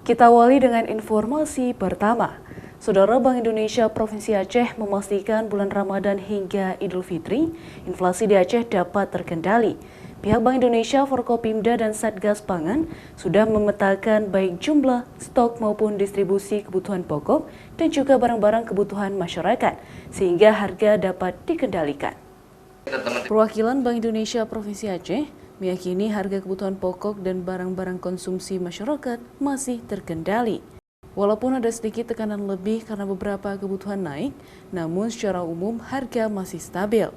Kita awali dengan informasi pertama. Saudara, Bank Indonesia Provinsi Aceh memastikan bulan Ramadan hingga Idul Fitri, inflasi di Aceh dapat terkendali. Pihak Bank Indonesia, Forkopimda, dan Satgas Pangan sudah memetakan baik jumlah stok maupun distribusi kebutuhan pokok dan juga barang-barang kebutuhan masyarakat, sehingga harga dapat dikendalikan. Perwakilan Bank Indonesia Provinsi Aceh meyakini harga kebutuhan pokok dan barang-barang konsumsi masyarakat masih terkendali. Walaupun ada sedikit tekanan lebih karena beberapa kebutuhan naik, namun secara umum harga masih stabil.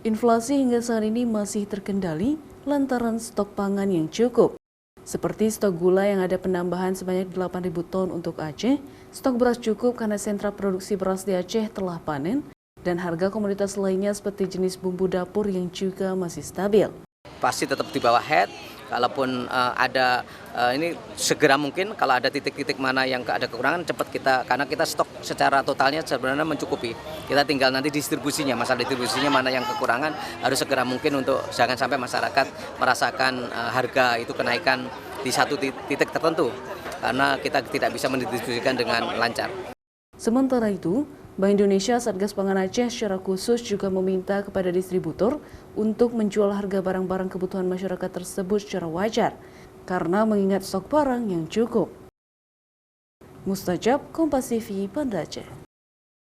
Inflasi hingga saat ini masih terkendali lantaran stok pangan yang cukup. Seperti stok gula yang ada penambahan sebanyak 8.000 ton untuk Aceh, stok beras cukup karena sentra produksi beras di Aceh telah panen, dan harga komoditas lainnya seperti jenis bumbu dapur yang juga masih stabil. Pasti tetap di bawah head, kalaupun ada ini segera mungkin kalau ada titik-titik mana yang ada kekurangan cepat karena kita stok secara totalnya sebenarnya mencukupi. Kita tinggal nanti distribusinya, masalah distribusinya mana yang kekurangan harus segera mungkin untuk jangan sampai masyarakat merasakan harga itu kenaikan di satu titik tertentu karena kita tidak bisa mendistribusikan dengan lancar. Sementara itu, Bank Indonesia Satgas Pangan Aceh secara khusus juga meminta kepada distributor untuk menjual harga barang-barang kebutuhan masyarakat tersebut secara wajar, karena mengingat stok barang yang cukup. Mustajab, Kompas TV, Banda Aceh.